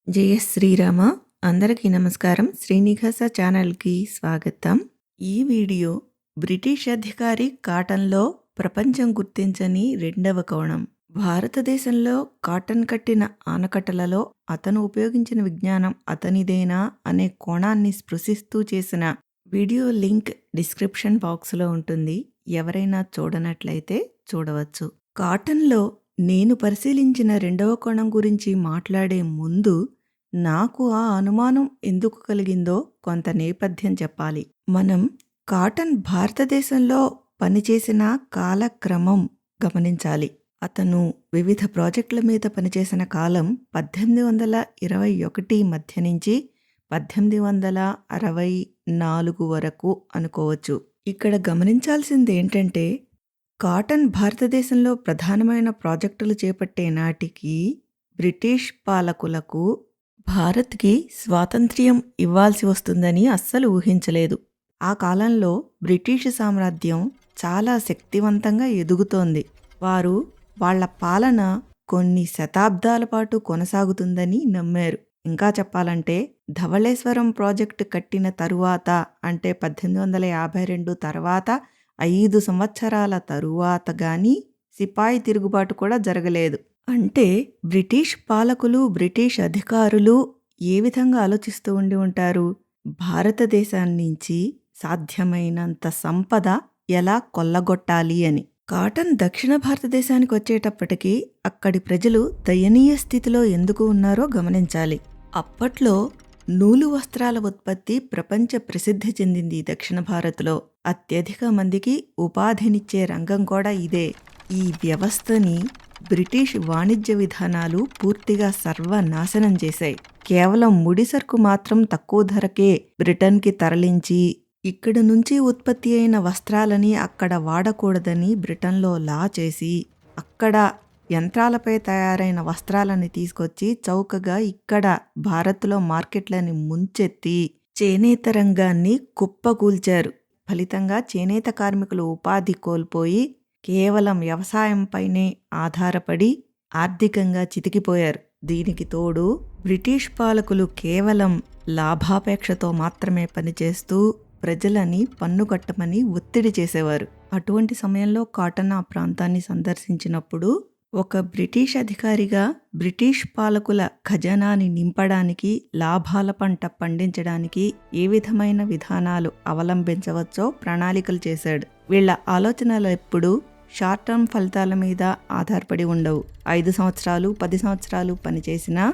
జయ శ్రీరామ. అందరికీ నమస్కారం. శ్రీనివాస ఛానల్కి స్వాగతం. ఈ వీడియో బ్రిటిష్ అధికారి కాటన్లో ప్రపంచం గుర్తించని రెండవ కోణం. భారతదేశంలో కాటన్ కట్టిన ఆనకట్టలలో అతను ఉపయోగించిన విజ్ఞానం అతనిదేనా అనే కోణాన్ని స్పృశిస్తూ చేసిన వీడియో లింక్ డిస్క్రిప్షన్ బాక్స్లో ఉంటుంది. ఎవరైనా చూడనట్లయితే చూడవచ్చు. కాటన్లో నేను పరిశీలించిన రెండవ కోణం గురించి మాట్లాడే ముందు నాకు ఆ అనుమానం ఎందుకు కలిగిందో కొంత నేపథ్యం చెప్పాలి. మనం కాటన్ భారతదేశంలో పనిచేసిన కాలక్రమం గమనించాలి. అతను వివిధ ప్రాజెక్టుల మీద పనిచేసిన కాలం 1821 మధ్య నుంచి 1864 వరకు అనుకోవచ్చు. ఇక్కడ గమనించాల్సింది ఏంటంటే, కాటన్ భారతదేశంలో ప్రధానమైన ప్రాజెక్టులు చేపట్టే నాటికి బ్రిటిష్ పాలకులకు భారత్కి స్వాతంత్ర్యం ఇవ్వాల్సి వస్తుందని అస్సలు ఊహించలేదు. ఆ కాలంలో బ్రిటిష్ సామ్రాజ్యం చాలా శక్తివంతంగా ఎదుగుతోంది. వారు వాళ్ల పాలన కొన్ని శతాబ్దాల పాటు కొనసాగుతుందని నమ్మారు. ఇంకా చెప్పాలంటే ధవళేశ్వరం ప్రాజెక్టు కట్టిన తరువాత, అంటే 1852 తర్వాత 5 సంవత్సరాల తరువాత గాని సిపాయి తిరుగుబాటు కూడా జరగలేదు. అంటే బ్రిటిష్ పాలకులు, బ్రిటిష్ అధికారులు ఏ విధంగా ఆలోచిస్తూ ఉండి ఉంటారు? భారతదేశాన్నించి సాధ్యమైనంత సంపద ఎలా కొల్లగొట్టాలి అని. కాటన్ దక్షిణ భారతదేశానికి వచ్చేటప్పటికి అక్కడి ప్రజలు దయనీయ స్థితిలో ఎందుకు ఉన్నారో గమనించాలి. అప్పట్లో నూలు వస్త్రాల ఉత్పత్తి ప్రపంచ ప్రసిద్ధి చెందింది. దక్షిణ భారత్లో అత్యధిక మందికి ఉపాధినిచ్చే రంగం కూడా ఇదే. ఈ వ్యవస్థని బ్రిటిష్ వాణిజ్య విధానాలు పూర్తిగా సర్వనాశనం చేశాయి. కేవలం ముడిసరుకు మాత్రం తక్కువ ధరకే బ్రిటన్కి తరలించి ఇక్కడ నుంచి ఉత్పత్తి అయిన వస్త్రాలని అక్కడ వాడకూడదని బ్రిటన్లో లా చేసి, అక్కడ యంత్రాలపై తయారైన వస్త్రాలని తీసుకొచ్చి చౌకగా ఇక్కడ భారత్లో మార్కెట్లని ముంచెత్తి చేనేత రంగాన్ని కుప్పకూల్చారు. ఫలితంగా చేనేత కార్మికులు ఉపాధి కోల్పోయి కేవలం వ్యవసాయంపైనే ఆధారపడి ఆర్థికంగా చితికిపోయారు. దీనికి తోడు బ్రిటిష్ పాలకులు కేవలం లాభాపేక్షతో మాత్రమే పనిచేస్తూ ప్రజలని పన్ను కట్టమని ఒత్తిడి చేసేవారు. అటువంటి సమయంలో కాటన్ ఆ ప్రాంతాన్ని సందర్శించినప్పుడు ఒక బ్రిటిష్ అధికారిగా బ్రిటిష్ పాలకుల ఖజానాని నింపడానికి, లాభాల పంట పండించడానికి ఏ విధమైన విధానాలు అవలంబించవచ్చో ప్రణాళికలు చేశాడు. వీళ్ల ఆలోచనలు ఎప్పుడూ షార్ట్ టర్మ్ ఫలితాల మీద ఆధారపడి ఉండవు. 5 సంవత్సరాలు 10 సంవత్సరాలు పనిచేసినా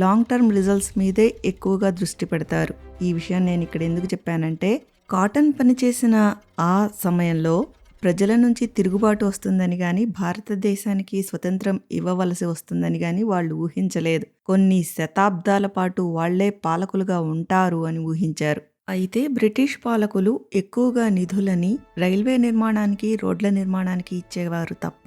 లాంగ్ టర్మ్ రిజల్ట్స్ మీదే ఎక్కువగా దృష్టి పెడతారు. ఈ విషయం నేను ఇక్కడ ఎందుకు చెప్పానంటే, కాటన్ పనిచేసిన ఆ సమయంలో ప్రజల నుంచి తిరుగుబాటు వస్తుందని కానీ, భారతదేశానికి స్వతంత్రం ఇవ్వవలసి వస్తుందని కానీ వాళ్ళు ఊహించలేదు. కొన్ని శతాబ్దాల పాటు వాళ్లే పాలకులుగా ఉంటారు అని ఊహించారు. అయితే బ్రిటిష్ పాలకులు ఎక్కువగా నిధులని రైల్వే నిర్మాణానికి, రోడ్ల నిర్మాణానికి ఇచ్చేవారు తప్ప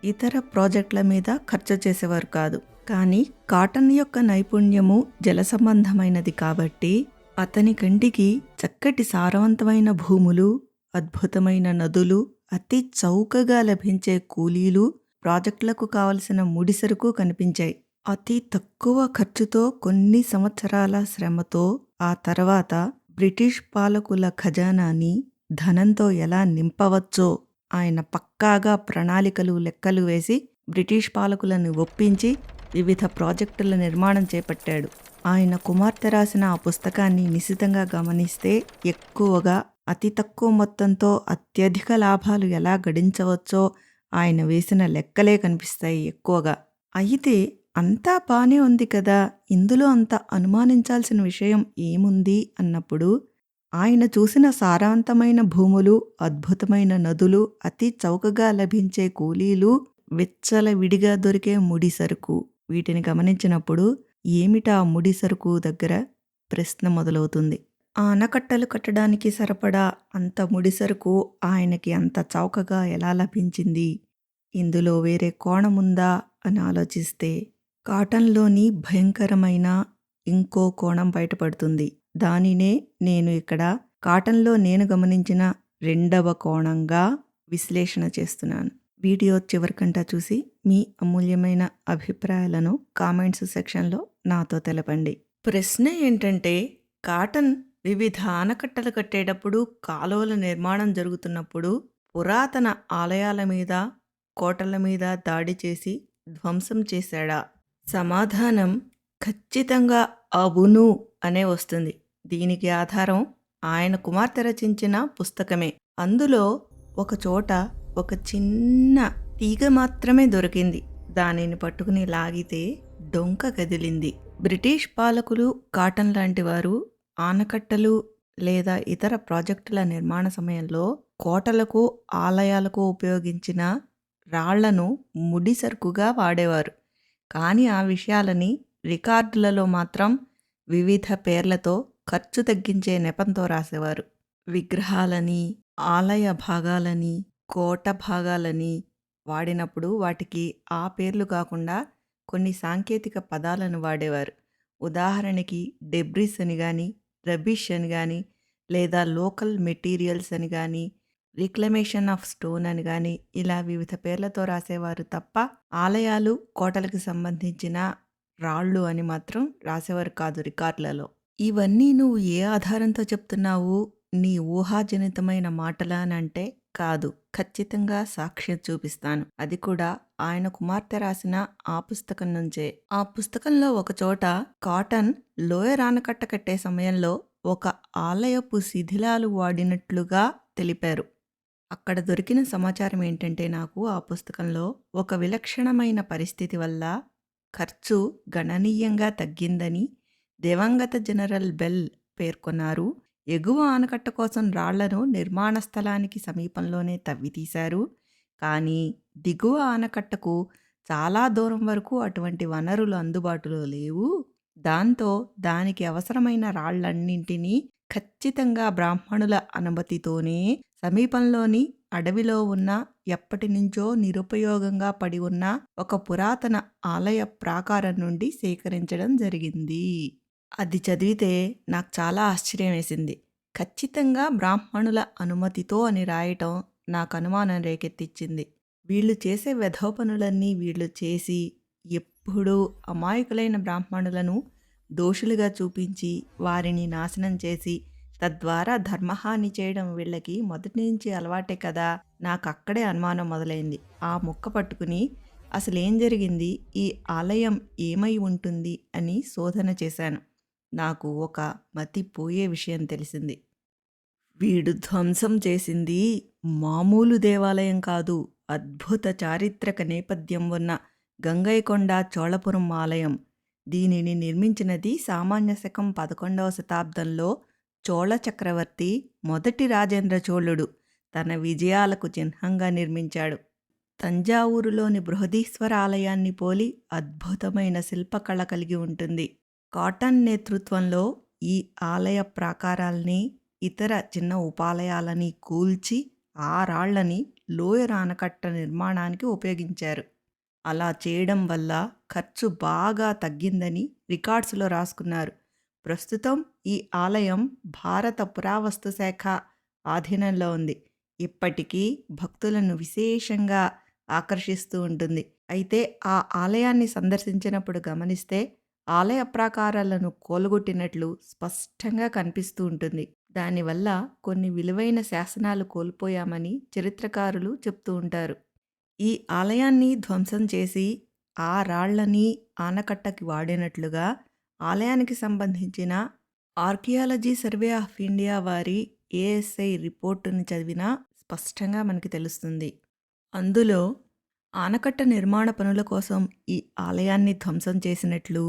ఇతర ప్రాజెక్టుల మీద ఖర్చు చేసేవారు కాదు. కానీ కాటన్ యొక్క నైపుణ్యము జల సంబంధమైనది కాబట్టి అతని కంటికి చక్కటి సారవంతమైన భూములు, అద్భుతమైన నదులు, అతి చౌకగా లభించే కూలీలు, ప్రాజెక్టులకు కావలసిన ముడిసరుకు కనిపించాయి. అతి తక్కువ ఖర్చుతో, కొన్ని సంవత్సరాల శ్రమతో ఆ తర్వాత బ్రిటిష్ పాలకుల ఖజానాని ధనంతో ఎలా నింపవచ్చో ఆయన పక్కాగా ప్రణాళికలు, లెక్కలు వేసి బ్రిటిష్ పాలకులను ఒప్పించి వివిధ ప్రాజెక్టుల నిర్మాణం చేపట్టాడు. ఆయన కుమార్తె రాసిన ఆ పుస్తకాన్ని నిశితంగా గమనిస్తే ఎక్కువగా అతి తక్కువ మొత్తంతో అత్యధిక లాభాలు ఎలా గడించవచ్చో ఆయన వేసిన లెక్కలే కనిపిస్తాయి ఎక్కువగా. అయితే అంతా బానే ఉంది కదా, ఇందులో అంత అనుమానించాల్సిన విషయం ఏముంది అన్నప్పుడు, ఆయన చూసిన సారవంతమైన భూములు, అద్భుతమైన నదులు, అతి చౌకగా లభించే కూలీలు, విచ్చలవిడిగా దొరికే ముడిసరుకు, వీటిని గమనించినప్పుడు ఏమిటా ముడిసరుకు దగ్గర ప్రశ్న మొదలవుతుంది. ఆనకట్టలు కట్టడానికి సరిపడా అంత ముడిసరుకు ఆయనకి అంత చౌకగా ఎలా లభించింది? ఇందులో వేరే కోణముందా అని ఆలోచిస్తే కాటన్లోని భయంకరమైన ఇంకో కోణం బయటపడుతుంది. దానినే నేను ఇక్కడ కాటన్లో నేను గమనించిన రెండవ కోణంగా విశ్లేషణ చేస్తున్నాను. వీడియో చివరికంటా చూసి మీ అమూల్యమైన అభిప్రాయాలను కామెంట్స్ సెక్షన్లో నాతో తెలపండి. ప్రశ్న ఏంటంటే, కాటన్ వివిధ ఆనకట్టలు కట్టేటప్పుడు, కాలువల నిర్మాణం జరుగుతున్నప్పుడు పురాతన ఆలయాల మీద, కోటల మీద దాడి చేసి ధ్వంసం చేశాడా? సమాధానం ఖచ్చితంగా అవును అనే వస్తుంది. దీనికి ఆధారం ఆయన కుమార్తె రచించిన పుస్తకమే. అందులో ఒకచోట ఒక చిన్న తీగ మాత్రమే దొరికింది. దానిని పట్టుకుని లాగితే డొంక కదిలింది. బ్రిటిష్ పాలకులు, కాటన్ లాంటి వారు ఆనకట్టలు లేదా ఇతర ప్రాజెక్టుల నిర్మాణ సమయంలో కోటలకు, ఆలయాలకు ఉపయోగించిన రాళ్లను ముడిసరుకుగా వాడేవారు. కానీ ఆ విషయాలని రికార్డులలో మాత్రం వివిధ పేర్లతో ఖర్చు తగ్గించే నెపంతో రాసేవారు. విగ్రహాలని, ఆలయ భాగాలని, కోట భాగాలని వాడినప్పుడు వాటికి ఆ పేర్లు కాకుండా కొన్ని సాంకేతిక పదాలను వాడేవారు. ఉదాహరణకి డెబ్రిస్ అని కానీ, రబిష్ అని కానీ, లేదా లోకల్ మెటీరియల్స్ అని కానీ, రిక్లమేషన్ ఆఫ్ స్టోన్ అని కానీ ఇలా వివిధ పేర్లతో రాసేవారు తప్ప ఆలయాలు, కోటలకు సంబంధించిన రాళ్ళు అని మాత్రం రాసేవారు కాదు రికార్డులలో. ఇవన్నీ నువ్వు ఏ ఆధారంతో చెప్తున్నావు? నీ ఊహాజనితమైన మాటలా అని అంటే కాదు, ఖచ్చితంగా సాక్ష్యం చూపిస్తాను. అది కూడా ఆయన కుమార్తె రాసిన ఆ పుస్తకం నుంచే. ఆ పుస్తకంలో ఒకచోట కాటన్ లోయర్ ఆనకట్ట కట్టే సమయంలో ఒక ఆలయపు శిథిలాలు వాడినట్లుగా తెలిపారు. అక్కడ దొరికిన సమాచారం ఏంటంటే నాకు ఆ పుస్తకంలో ఒక విలక్షణమైన పరిస్థితి వల్ల ఖర్చు గణనీయంగా తగ్గిందని దివంగత జనరల్ బెల్ పేర్కొన్నారు. ఎగువ ఆనకట్ట కోసం రాళ్లను నిర్మాణ స్థలానికి సమీపంలోనే తవ్వితీశారు. కానీ దిగువ ఆనకట్టకు చాలా దూరం వరకు అటువంటి వనరులు అందుబాటులో లేవు. దాంతో దానికి అవసరమైన రాళ్లన్నింటినీ ఖచ్చితంగా బ్రాహ్మణుల అనుమతితోనే సమీపంలోని అడవిలో ఉన్న ఎప్పటినుంచో నిరుపయోగంగా పడి ఉన్న ఒక పురాతన ఆలయ ప్రాకారం నుండి సేకరించడం జరిగింది. అది చదివితే నాకు చాలా ఆశ్చర్యం వేసింది. ఖచ్చితంగా బ్రాహ్మణుల అనుమతితో అని రాయటం నాకు అనుమానం రేకెత్తించింది. వీళ్ళు చేసే వెధవ పనులన్నీ వీళ్ళు చేసి ఎప్పుడూ అమాయకులైన బ్రాహ్మణులను దోషులుగా చూపించి వారిని నాశనం చేసి తద్వారా ధర్మహాని చేయడం వీళ్ళకి మొదటి నుంచి అలవాటే కదా. నాకు అక్కడే అనుమానం మొదలైంది. ఆ ముక్క పట్టుకుని అసలేం జరిగింది, ఈ ఆలయం ఏమై ఉంటుంది అని శోధన చేశాను. నాకు ఒక మతిపోయే విషయం తెలిసింది. వీడు ధ్వంసం చేసింది మామూలు దేవాలయం కాదు, అద్భుత చారిత్రక నేపథ్యం ఉన్న గంగైకొండ చోళపురం ఆలయం. దీనిని నిర్మించినది సామాన్య శకం 11వ శతాబ్దంలో చోళ చక్రవర్తి మొదటి రాజేంద్ర చోళుడు తన విజయాలకు చిహ్నంగా నిర్మించాడు. తంజావూరులోని బృహదీశ్వర ఆలయాన్ని పోలి అద్భుతమైన శిల్పకళ కలిగి ఉంటుంది. కాటన్ నేతృత్వంలో ఈ ఆలయ ప్రాకారాల్ని, ఇతర చిన్న ఉపాలయాలని కూల్చి ఆ రాళ్లని లోయర్ ఆనకట్ట నిర్మాణానికి ఉపయోగించారు. అలా చేయడం వల్ల ఖర్చు బాగా తగ్గిందని రికార్డ్స్లో రాసుకున్నారు. ప్రస్తుతం ఈ ఆలయం భారత పురావస్తు శాఖ ఆధీనంలో ఉంది. ఇప్పటికీ భక్తులను విశేషంగా ఆకర్షిస్తూ ఉంటుంది. అయితే ఆ ఆలయాన్ని సందర్శించినప్పుడు గమనిస్తే ఆలయ ప్రాకారాలను కూలగొట్టినట్లు స్పష్టంగా కనిపిస్తూ ఉంటుంది. దానివల్ల కొన్ని విలువైన శాసనాలు కోల్పోయామని చరిత్రకారులు చెప్తూ ఉంటారు. ఈ ఆలయాన్ని ధ్వంసం చేసి ఆ రాళ్లని ఆనకట్టకి వాడినట్లుగా ఆలయానికి సంబంధించిన ఆర్కియాలజీ సర్వే ఆఫ్ ఇండియా వారి ఏఎస్ఐ రిపోర్టును చదివినా స్పష్టంగా మనకి తెలుస్తుంది. అందులో ఆనకట్ట నిర్మాణ పనుల కోసం ఈ ఆలయాన్ని ధ్వంసం చేసినట్లు,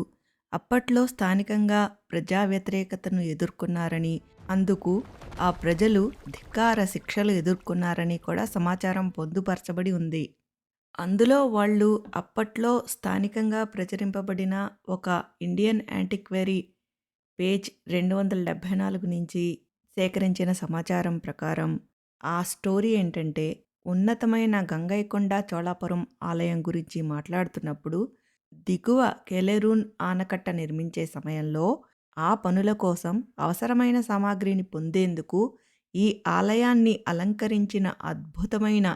అప్పట్లో స్థానికంగా ప్రజా వ్యతిరేకతను ఎదుర్కొన్నారని, అందుకు ఆ ప్రజలు ధిక్కార శిక్షలు ఎదుర్కొన్నారని కూడా సమాచారం పొందుపరచబడి ఉంది. అందులో వాళ్ళు అప్పట్లో స్థానికంగా ప్రచురింపబడిన ఒక ఇండియన్ యాంటిక్వరీ పేజ్ 274 నుంచి సేకరించిన సమాచారం ప్రకారం ఆ స్టోరీ ఏంటంటే, ఉన్నతమైన గంగైకొండ చోళాపురం ఆలయం గురించి మాట్లాడుతున్నప్పుడు దిగువ కెలెరూన్ ఆనకట్ట నిర్మించే సమయంలో ఆ పనుల కోసం అవసరమైన సామాగ్రిని పొందేందుకు ఈ ఆలయాన్ని అలంకరించిన అద్భుతమైన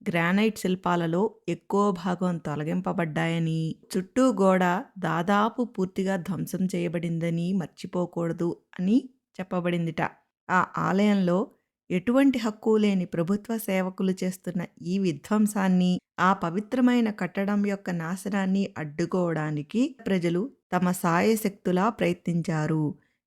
గ్రానైట్ శిల్పాలలో ఎక్కువ భాగం తొలగింపబడ్డాయని, చుట్టూ గోడ దాదాపు పూర్తిగా ధ్వంసం చేయబడిందని మర్చిపోకూడదు అని చెప్పబడిందిట. ఆ ఆలయంలో ఎటువంటి హక్కు లేని ప్రభుత్వ సేవకులు చేస్తున్న ఈ విధ్వంసాన్ని, ఆ పవిత్రమైన కట్టడం యొక్క నాశనాన్ని అడ్డుకోవడానికి ప్రజలు తమ శాయశక్తులా ప్రయత్నించారు.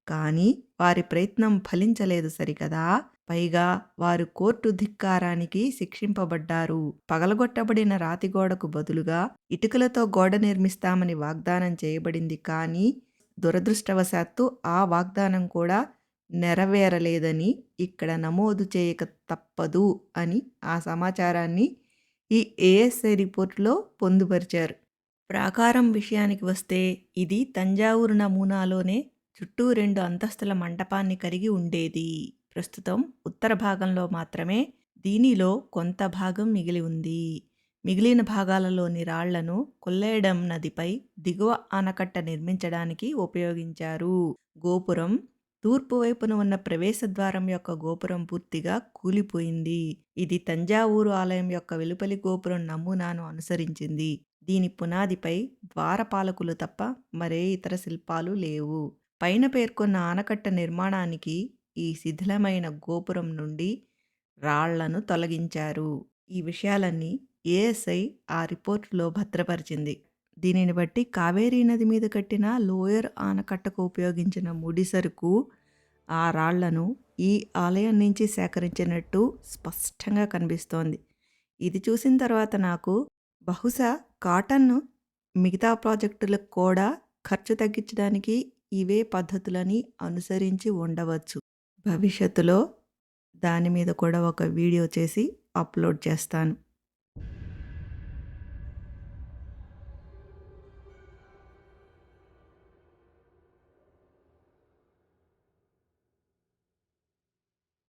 కానీ వారి ప్రయత్నం ఫలించలేదు సరికదా! పైగా వారు కోర్టు ధిక్కారానికి శిక్షింపబడ్డారు. పగలగొట్టబడిన రాతి గోడకు బదులుగా ఇటుకలతో గోడ నిర్మిస్తామని వాగ్దానం చేయబడింది. కానీ దురదృష్టవశాత్తు ఆ వాగ్దానం కూడా నెరవేరలేదని ఇక్కడ నమోదు చేయక తప్పదు అని ఆ సమాచారాన్ని ఈ ఏఎస్ఐ రిపోర్టులో పొందుపరిచారు. ప్రాకారం విషయానికి వస్తే ఇది తంజావూరు నమూనాలోనే చుట్టూ 2 అంతస్తుల మంటపాన్ని కలిగి ఉండేది. ప్రస్తుతం ఉత్తర భాగంలో మాత్రమే దీనిలో కొంత భాగం మిగిలి ఉంది. మిగిలిన భాగాలలోని రాళ్లను కొల్లేడం నదిపై దిగువ ఆనకట్ట నిర్మించడానికి ఉపయోగించారు. గోపురం తూర్పు వైపున ఉన్న ప్రవేశద్వారం యొక్క గోపురం పూర్తిగా కూలిపోయింది. ఇది తంజావూరు ఆలయం యొక్క వెలుపలి గోపురం నమూనాను అనుసరించింది. దీని పునాదిపై ద్వారపాలకులు తప్ప మరే ఇతర శిల్పాలు లేవు. పైన పేర్కొన్న ఆనకట్ట నిర్మాణానికి ఈ శిథిలమైన గోపురం నుండి రాళ్లను తొలగించారు. ఈ విషయాలన్నీ ఏఎస్ఐ ఆ రిపోర్టులో భద్రపరిచింది. దీనిని బట్టి కావేరీ నది మీద కట్టిన లోయర్ ఆనకట్టకు ఉపయోగించిన ముడి సరుకు ఆ రాళ్లను ఈ ఆలయం నుంచి సేకరించినట్టు స్పష్టంగా కనిపిస్తోంది. ఇది చూసిన తర్వాత నాకు బహుశా కాటన్ను మిగతా ప్రాజెక్టులకు కూడా ఖర్చు తగ్గించడానికి ఇవే పద్ధతులని అనుసరించి ఉండవచ్చు. భవిష్యత్తులో దాని మీద కూడా ఒక వీడియో చేసి అప్లోడ్ చేస్తాను.